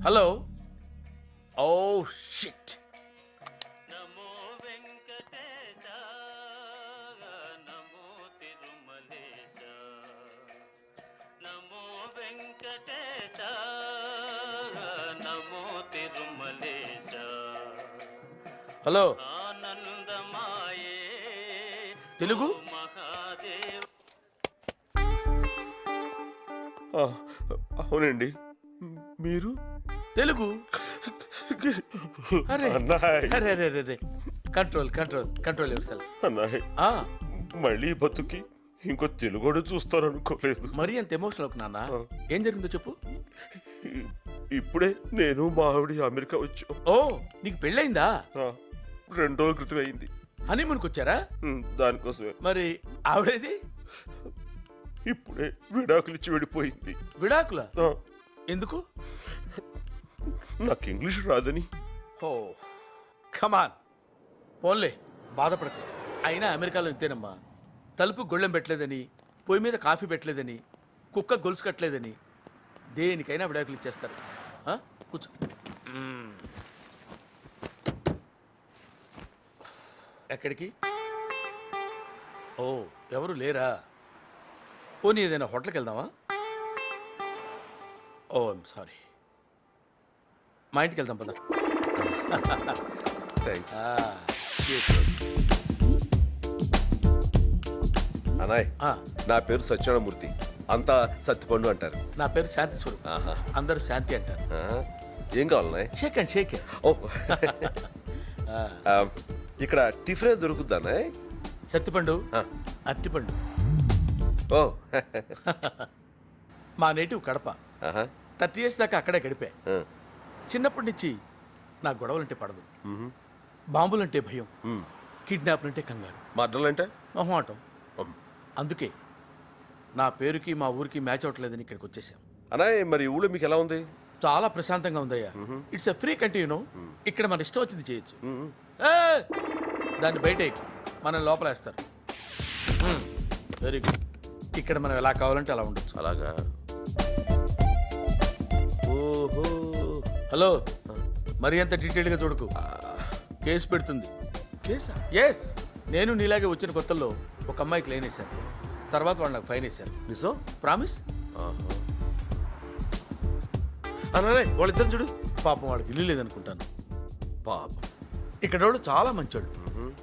Hello. Oh shit. Hello. Telugu? అవునండి. మీరు తెలుగు? అరే అరే అరే అరే, control control control yourself. అన్నాయ్, మళ్ళీ బతుకి ఇంకో తెలుగు చూస్తారనుకోలేదు. మరీ అంత ఎమోషనల్ అవుకు నాన్న. ఏం జరిగిందో చెప్పు. ఇప్పుడే నేను మా ఆవిడ అమెరికా వచ్చాం. ఓ, నీకు పెళ్ళయిందా? 2 రోజుల క్రితం అయింది. హనీమూన్కి వచ్చారా? దానికోసమే. మరి ఆవిడేది? ఇప్పుడే విడాకులు ఇచ్చి వెళ్ళిపోయింది. విడాకుల? ఎందుకు? నాకు ఇంగ్లీష్ రాదని. ఓ కమాన్, పోన్లే, బాధపడకు. అయినా అమెరికాలో ఇంతేనమ్మా. తలుపు గొళ్ళెం పెట్టలేదని, పొయ్యి మీద కాఫీ పెట్టలేదని, కుక్క గొలుసు కట్టలేదని దేనికైనా విడాకులు ఇచ్చేస్తారు. కూర్చో. ఎక్కడికి? ఓ, ఎవరు లేరా? పోనీ ఏదైనా హోటల్కి వెళ్దామా? ఓ ఐమ్ సారీ. మా ఇంటికి వెళ్దాం పద. అనాయ్, నా పేరు సత్యనారాయణమూర్తి, అంతా సత్తిపండు అంటారు. నా పేరు శాంతి స్వరూప్, అందరూ శాంతి అంటారు. ఏం కావాలన్నాయ్? షేక్ అండ్ షేక్. ఓ, ఇక్కడ టిఫిన్ దొరుకుతుందా? సత్తిపండు, అరటిపండు. ఓ, మా నేటివ్ కడప. 30 years దాకా అక్కడే గడిపా. చిన్నప్పటి నుంచి నా గొడవలంటే పడదు, బాంబులంటే భయం, కిడ్నాప్లంటే కంగారు, మర్డర్లంటే మొహమాటం. అందుకే నా పేరుకి మా ఊరికి మ్యాచ్ అవ్వట్లేదని ఇక్కడికి వచ్చేసాం. అనాయ్, మరి ఊళ్ళో మీకు ఎలా ఉంది? చాలా ప్రశాంతంగా ఉందయ్యా. It's a free country, you know. ఇక్కడ మన ఇష్టం వచ్చింది చేయొచ్చు. దాన్ని బయట మనం లోపలేస్తారు. Very good. ఇక్కడ మనం ఎలా కావాలంటే అలా ఉండొచ్చు. అలాగా? ఓహో. హలో, మరి అంత డీటెయిల్గా చూడకు, కేసు పెడుతుంది. కేసా? ఎస్. నేను నీలాగే వచ్చిన కొత్తల్లో ఒక అమ్మాయికి లైన్ వేశాను, తర్వాత వాళ్ళు నాకు ఫైన్ వేశారు. నిజం? ప్రామిస్. అనాయ్, వాళ్ళిద్దరు చూడు. పాపం వాడికి ఇల్లు లేదనుకుంటాను. పాపం. ఇక్కడ వాళ్ళు చాలా మంచోళ్ళు,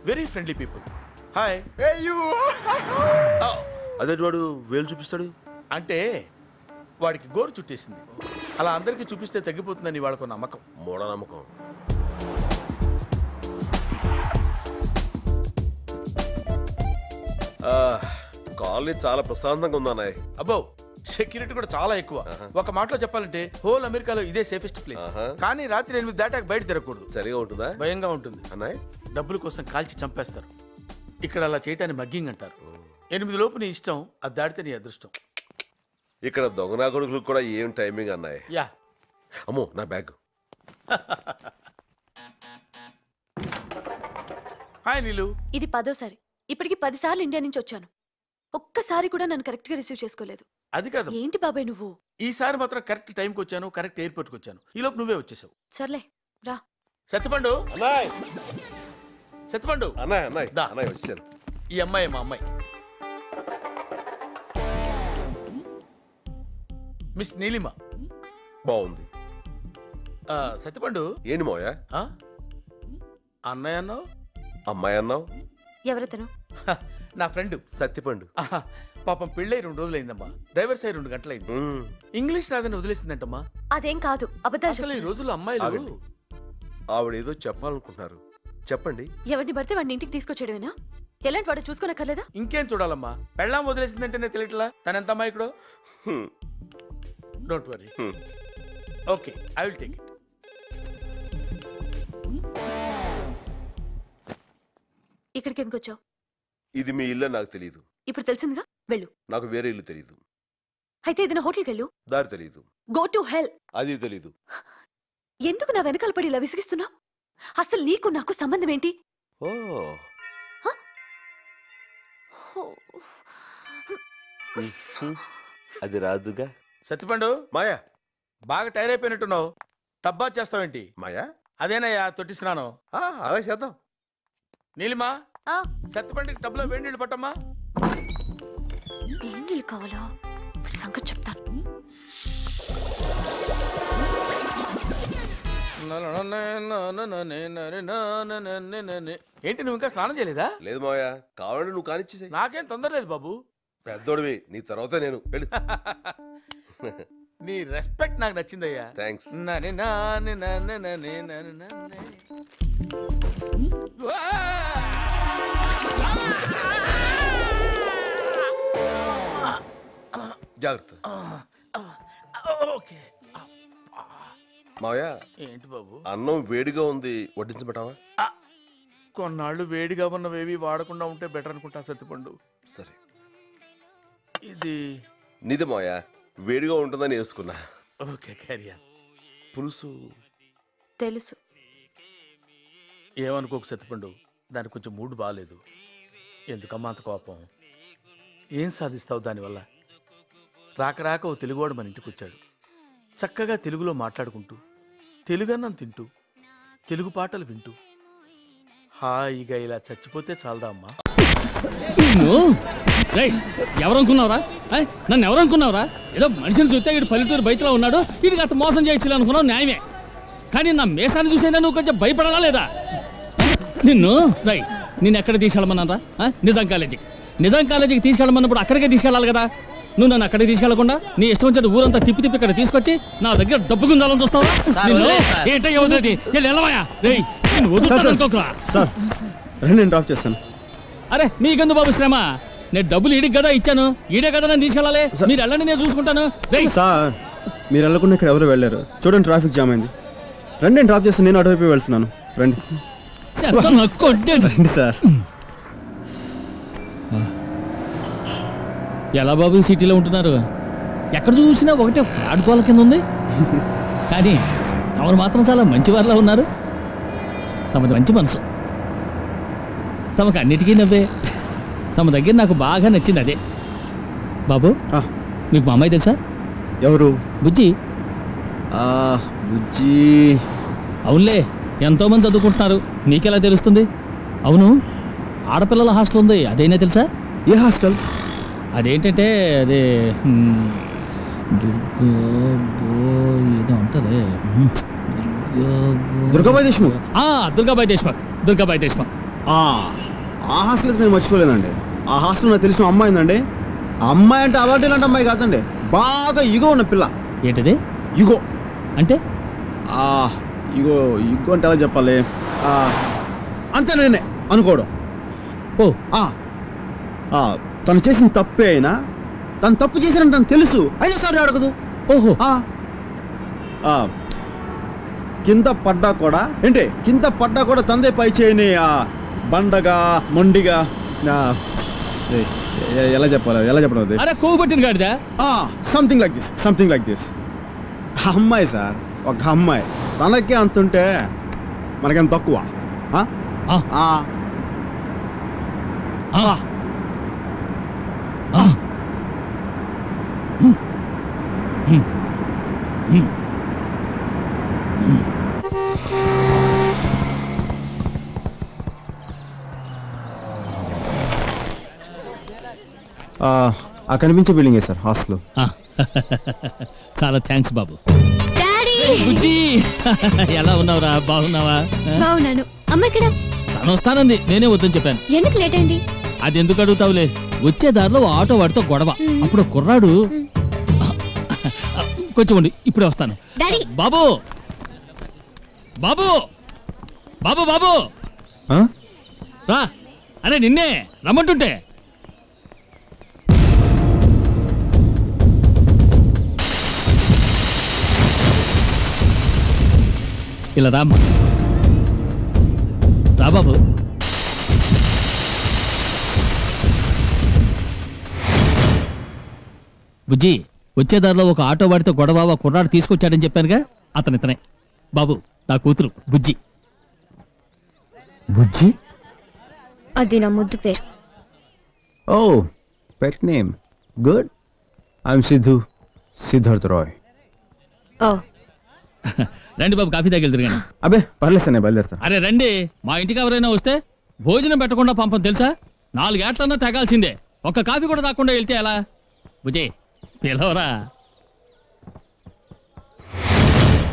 వెరీ ఫ్రెండ్లీ పీపుల్. హాయ్. అదే వాడు వేలు చూపిస్తాడు అంటే వాడికి గోరు చుట్టేసింది. అలా అందరికీ చూపిస్తే తగ్గిపోతుందని వాళ్ళకు నమ్మకం. మూఢనమ్మకం. కాలనీ చాలా ప్రశాంతంగా ఉందా నాయ్? అబ్బో, సెక్యూరిటీ కూడా చాలా ఎక్కువ. ఒక మాటలో చెప్పాలంటే హోల్ అమెరికాలో ఇదే సేఫెస్ట్ ప్లేస్. కానీ రాత్రి 8 దాటాక బయట తిరగకూడదు. సరిగా ఉంటుందా? భయంగా ఉంటుంది అన్నాయ్. డబ్బుల కోసం కాల్చి చంపేస్తారు. ఇక్కడ అలా చేయటాన్ని మగ్గింగ్ అంటారు. 8 లోపు నీ ఇష్టం, అది దాటితే నీ అదృష్టం. ఇక్కడ దొంగనా కొడుకులు కూడా ఏం టైమింగ్ అన్నాయ్. యా. అమ్మో, నా బ్యాగ్. హాయ్ నీలు. ఇది 10వ సారి. ఇప్పటికి 10 సార్లు ఇండియా నుంచి వచ్చాను. ఒక్కసారి కూడా నన్ను కరెక్ట్ గా రిసీవ్ చేసుకోలేదు. అది కాదు. ఏంటి బాబాయ్ నువ్వు? ఈసారి మాత్రం కరెక్ట్ టైంకి వచ్చాను, కరెక్ట్ ఎయిర్పోర్ట్కి వచ్చాను. ఈ లోపు నువ్వే వచ్చేసావు. సర్లే రా. సత్తిపండు. అన్నాయ్, సత్తిపండు. అన్నాయ్ అన్నాయ్ అన్నాయ్ వచ్చాను. ఈ అమ్మాయి మా అమ్మాయి, మిస్ నీలిమ. బాగుంది. సత్తిపండు. ఏంటి మోయా? అన్నయ్య అన్నావు, అమ్మాయి అన్నావు. ఎవరతను? నా ఫ్రెండ్ సత్తిపండు. పాపం పెళ్ళై 2 రోజులైందమ్మా. డ్రైవర్స్ అయి 2 గంటలైంది. ఇంగ్లీష్ రాదని వదిలేసిందంటమ్మా. అదేం కాదు, అబద్ధాలు. అసలు ఈ రోజుల్లో అమ్మాయిలు ఆవిడేదో చెప్పాలనుకుంటున్నారు, చెప్పండి. ఎవరిని పడితే వాడిని ఇంటికి తీసుకొచ్చేయడమేనా? ఎలాంటి వాడు చూసుకోనక్కర్లేదా? ఇంకేం చూడాలమ్మా, పెళ్ళాం వదిలేసిందంటేనే తెలియట్లా తనెంత అమ్మాయికుడో. Don't worry, okay, I will take it. ఇక్కడికి ఎందుకు వచ్చావు? ఇది మీ ఇల్లు నాకు తెలియదు. ఇప్పుడు తెలిసిందిగా, వెళ్ళు. నాకు వేరే ఇల్లు తెలియదు. అయితే ఏదైనా హోటల్కి వెళ్ళు. దారి తెలియదు. Go to hell. అది తెలీదు. ఎందుకు నా వెనకాల పడి ఇలా విసిగిస్తున్నావు? అసలు నీకు నాకు సంబంధం ఏంటి? ఓ, అది రాదుగా. సత్తిపండు, మాయా, బాగా టైర్ అయిపోయినట్టున్నావు. టబ్బా చేస్తావేంటి? మాయా అదేనయ్యా తొట్టి స్నానం. అలా చేద్దాం. నీలిమా సత్తుపండికి టబ్లో వేడి నీళ్ళు పట్టమ్మా. వేడి నీళ్ళు కావాలా? ఇప్పుడు సంగతి చెప్తాను. ఏంటి నువ్వు ఇంకా స్నానం చేయలేదా? లేదు మాయా, కావాలంటే నువ్వు కానిచ్చేసే. నాకేం తొందర లేదు బాబు. పెద్దోడివి, నీ తర్వాత నేను. వెళ్ళు. నీ రెస్పెక్ట్ నాకు నచ్చిందయ్యా. థ్యాంక్స్. జాగ్రత్త. ఓకే. మావయ్య, ఏంటి బాబు? అన్నం వేడిగా ఉంది, వడ్డించబెట్టావా? కొన్నాళ్ళు వేడిగా ఉన్నవేవి వాడకుండా ఉంటే బెటర్ అనుకుంటా సత్తిపండు. సరే. ఇది నిజ మావయ్య, వేడిగా ఉంటుందని వేసుకున్నా. ఓకే, క్యారియా. పులుసు తెలుసు. ఏమనుకోకు సత్తిపండు, దానికి కొంచెం మూడు బాగాలేదు. ఎందుకమ్మా అంత కోపం? ఏం సాధిస్తావు దానివల్ల? రాక రాక ఓ తెలుగువాడు మన ఇంటికి వచ్చాడు. చక్కగా తెలుగులో మాట్లాడుకుంటూ, తెలుగన్నం తింటూ, తెలుగు పాటలు వింటూ హాయిగా ఇలా చచ్చిపోతే చాలదా అమ్మా? ఎవరనుకున్నావురా? నన్ను ఎవరనుకున్నావురా? ఏదో మనిషిని చూస్తే ఇటు పల్లెటూరు బయటలో ఉన్నాడు, వీడికి అంత మోసం చేయొచ్చు అనుకున్నావు, న్యాయమే. కానీ నా మేసాన్ని చూసైనా నువ్వు కొంచెం భయపడాలా లేదా? నిన్ను ఎక్కడ తీసుకెళ్ళమన్నారా? నిజాం కాలేజీకి తీసుకెళ్ళమన్నప్పుడు అక్కడికే తీసుకెళ్ళాలి కదా. నువ్వు నన్ను అక్కడికి తీసుకెళ్లకుండా నీ ఇష్టం వచ్చిన ఊరంతా తిప్పి తిప్పి ఇక్కడ తీసుకొచ్చి నా దగ్గర డబ్బు గుంజాలని చూస్తావా? అరే నీకెందు బాబు శ్రమ? నేను డబ్బులు ఈడికి కదా ఇచ్చాను, ఈడే కదా నేను తీసుకెళ్ళాలి. మీరు వెళ్ళండి, నేను చూసుకుంటాను. సార్ మీరు వెళ్ళకుండా ఇక్కడ ఎవరు వెళ్ళారు? చూడండి, ట్రాఫిక్ జామ్ అయింది. రండి, నేను డ్రాప్ చేస్తాను. నేను అటువైపు వెళ్తున్నాను. రండి రండి సార్. ఎలా బాబు సిటీలో ఉంటున్నారు? ఎక్కడ చూసినా ఒకటే ఫ్రాడ్ కోల కింద ఉంది. కానీ తమరు మాత్రం చాలా మంచివారిలా ఉన్నారు. తమది మంచి మనసు, తమకు అన్నిటికీ నవ్వే. తమ దగ్గర నాకు బాగా నచ్చింది అదే. బాబు, మీకు మా అమ్మాయి తెలుసా? ఎవరు? బుజ్జి. బుజ్జి? అవునులే, ఎంతోమంది చదువుకుంటున్నారు, నీకెలా తెలుస్తుంది? అవును, ఆడపిల్లల హాస్టల్ ఉంది, అదైనా తెలుసా? ఏ హాస్టల్? అదేంటంటే అదే ఏదో ఉంటుంది. దుర్గాబాయ్ దేశ్ముఖ్. దుర్గాబాయ్ దేశ్ముఖ్. దుర్గాబాయ్ దేశ్ముఖ్. ఆ హాస్టల్ అయితే నేను మర్చిపోలేనండి. ఆ హాస్టల్ నాకు తెలిసిన అమ్మాయి ఉందండి. ఆ అమ్మాయి అంటే అలాంటి ఇలాంటి అమ్మాయి కాదండి, బాగా ఇగో ఉన్న పిల్ల. ఏంటది ఇగో అంటే? ఇగో ఇగో అంటే ఎలా చెప్పాలి? అంతే నేనే అనుకోవడం. తను చేసిన తప్పే అయినా, తను తప్పు చేశానని తను తెలుసు అయినా సరే అడగదు. ఓహో. కింద పడ్డా కూడా ఏంటి, కింద పడ్డా కూడా తందే పై చేయని బండగా మొండిగా ఎలా చెప్పడం అది? అరే కోబట్టిన గాడిదా. Something like this. అమ్మాయి సార్, ఒక అమ్మాయి, తనకే అంతుంటే మనకేం తక్కువ? కనిపించే బిల్డింగే సార్ హాస్టల్. చాలా థ్యాంక్స్ బాబు. బుజ్జి, ఎలా ఉన్నావురా? బాగున్నావా? బాగున్నాను. అమ్మ ఇక్కడ? తను వస్తానంది, నేనే వద్దని చెప్పాను. ఎందుకు లేట్ అయింది? అది ఎందుకు అడుగుతావులే, వచ్చే దారిలో ఆటో వాడితో గొడవ. అప్పుడు కుర్రాడు కొంచెం ఉండి ఇప్పుడే వస్తాను. బాబు బాబు బాబు బాబు రా. అరే నిన్నే రమ్మంటుంటే. ఇలా రా రా బాబు. బుజ్జి, వచ్చేదారిలో ఒక ఆటో వాడితో గొడవ, కుర్రాడు తీసుకొచ్చాడని చెప్పానుగా, అతనితనే బాబు, నా కూతురు బుజ్జి. బుజ్జి? అది నా ముద్దు పేరు. ఓ, pet name. Good. I'm Siddharth Roy. ఓ, రండి బాబు, కాఫీ దగ్గర తిరగండి. అబ్బే పర్లేదు సార్, నేను బయలుదేరుతాను. అరే రండి, మా ఇంటికి ఎవరైనా వస్తే భోజనం పెట్టకుండా పంపం తెలుసా? 4 ఏట్లన్నా తెగాల్సిందే. ఒక్క కాఫీ కూడా తాకుండా వెళ్తే ఎలా? బుజే పిలవరా.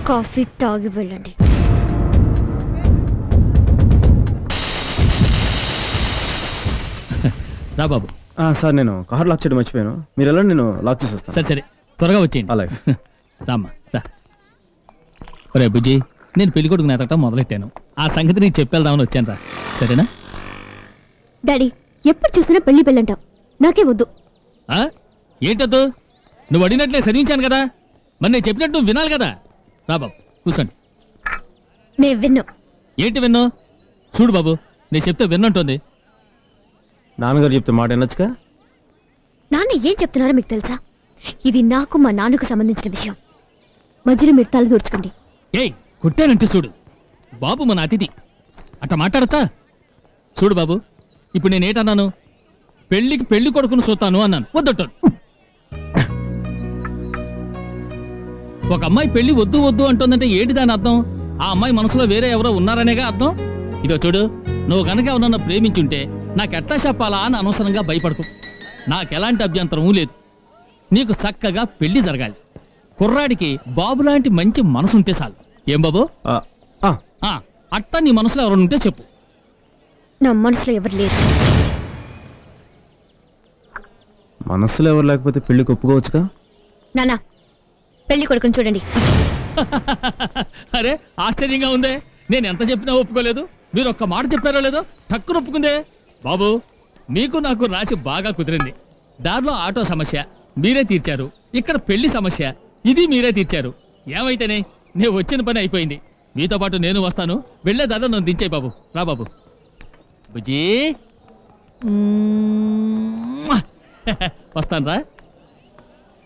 కాఫీ తాగి వెళ్ళండి. రా బాబు. సార్ నేను కార్ లాక్ చేయడం మర్చిపోయాను, మీరు వెళ్ళండి, నేను లాక్ చేసి వస్తాను. సరే సరే, త్వరగా వచ్చేయండి. అలాగే. రామ్మా రా. రే బుజ్జి, నేను పెళ్లి కొడుకుని ఎతకటం మొదలెట్టాను. ఆ సంగతి నీకు చెప్పేద్దామని వచ్చాను రా. సరేనా? డాడీ ఎప్పుడు చూసినా పెళ్లి పెళ్ళంటావు, నాకే వద్దు. ఏంటద్దు? నువ్వు అడిగినట్లే చదివించాను కదా, మరి నేను చెప్పినట్టు నువ్వు వినాలి కదా. రా బాబు కూర్చోండి. నేను విన్నా. ఏంటి విన్ను? చూడు బాబు, నేను చెప్తే విన్నంటుంది. నాన్నగారు చెప్తే మాట వినొచ్చుగా. నాన్న ఏం చెప్తున్నారో మీకు తెలుసా? ఇది నాకు మా నాన్నకు సంబంధించిన విషయం. మధ్యలో మీరు తల దూర్చుకోండి. ఏయ్ కొట్టానంటే చూడు. బాబు మన అతిథి, అట్ట మాట్లాడతా? చూడు బాబు, ఇప్పుడు నేనేటన్నాను? పెళ్లికి పెళ్లి కొడుకును చూస్తాను అన్నాను, వద్దట్టాను. ఒక అమ్మాయి పెళ్లి వద్దు వద్దు అంటుందంటే ఏంటి దాని అర్థం? ఆ అమ్మాయి మనసులో వేరే ఎవరో ఉన్నారనేగా అర్థం. ఇదో చూడు, నువ్వు గనక ఎవరన్నా ప్రేమించుంటే నాకెట్లా చెప్పాలా అని అనవసరంగా భయపడకు. నాకెలాంటి అభ్యంతరమూ లేదు. నీకు చక్కగా పెళ్లి జరగాలి. కుర్రాడికి బాబు లాంటి మంచి మనసు ఉంటే చాలు. ఏం బాబు? అట్టా నీ మనసులో ఎవరుంటే చెప్పు. నా మనసులో ఎవరు లేరు. మనసులో ఎవరు లేకపోతే పెళ్లికి ఒప్పుకోవచ్చుగా. నానా, పెళ్లి కొడుకుని చూడండి. అరే ఆశ్చర్యంగా ఉందే, నేను ఎంత చెప్పినా ఒప్పుకోలేదు. మీరు ఒక్క మాట చెప్పారో లేదో టక్కున ఒప్పుకుందే. బాబు, మీకు నాకు రాసి బాగా కుదిరింది. దారిలో ఆటో సమస్య మీరే తీర్చారు, ఇక్కడ పెళ్లి సమస్య ఇది మీరే తీర్చారు. ఏమైతేనే నేను వచ్చిన పని అయిపోయింది. మీతో పాటు నేను వస్తాను. వెళ్ళే దాదా నన్ను దించేయి బాబు. రా బాబు. బుజ్జి వస్తాను రా.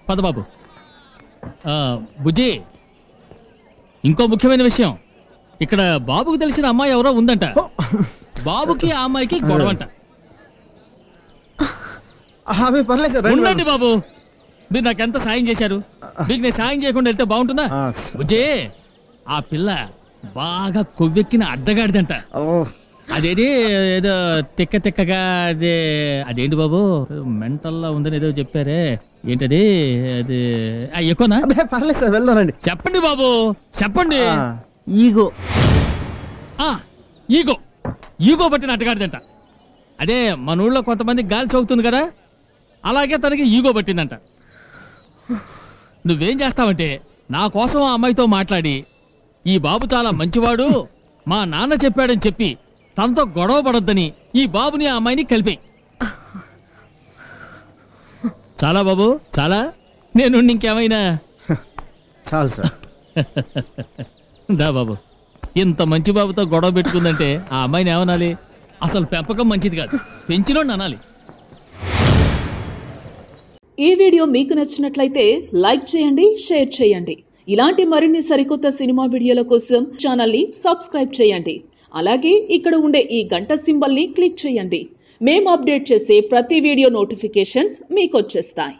పద బాబు. బుజ్జి, ఇంకో ముఖ్యమైన విషయం. ఇక్కడ బాబుకు తెలిసిన అమ్మాయి ఎవరో ఉందంట. బాబుకి ఆ అమ్మాయికి గొడవంట. పర్లేదు సార్, ఉండండి బాబు, మీరు నాకెంత సాయం చేశారు. మీకు నేను సాయం చేయకుండా వెళ్తే బాగుంటుందా? బుజ్జి, ఆ పిల్ల బాగా కొవ్వెక్కిన అడ్డగాడిదంట. అదేది ఏదో తిక్క తిక్కగా అదేంటి బాబు, మెంటల్లా ఉందని ఏదో చెప్పారే, ఏంటది? అది ఎక్కువనా? పర్లేదు సార్, వెళ్దానండి. చెప్పండి బాబు, చెప్పండి. ఈగో ఈగో ఈగో పట్టిన అడ్డగాడిదంట. అదే మన ఊళ్ళో కొంతమంది గాలి చౌకుతుంది కదా, అలాగే తనకి ఈగో పట్టిందంట. నువ్వేం చేస్తావంటే నా కోసం ఆ అమ్మాయితో మాట్లాడి, ఈ బాబు చాలా మంచివాడు, మా నాన్న చెప్పాడని చెప్పి తనతో గొడవ పడొద్దని ఈ బాబుని ఆ అమ్మాయిని కలిపేయి. చాలా బాబు, చాలా. నేను ఇంకేమైనా? చాలు సార్. దా బాబు, ఇంత మంచి బాబుతో గొడవ పెట్టుకుందంటే ఆ అమ్మాయిని ఏమనాలి? అసలు పెంపకం మంచిది కాదు, పెంచినోడిని అనాలి. ఈ వీడియో మీకు నచ్చినట్లయితే లైక్ చేయండి, షేర్ చేయండి. ఇలాంటి మరిన్ని సరికొత్త సినిమా వీడియోల కోసం ఛానల్ని సబ్స్క్రైబ్ చేయండి. అలాగే ఇక్కడ ఉండే ఈ గంట సింబల్ని క్లిక్ చేయండి. మేము అప్డేట్ చేసే ప్రతి వీడియో నోటిఫికేషన్స్ మీకు వచ్చేస్తాయి.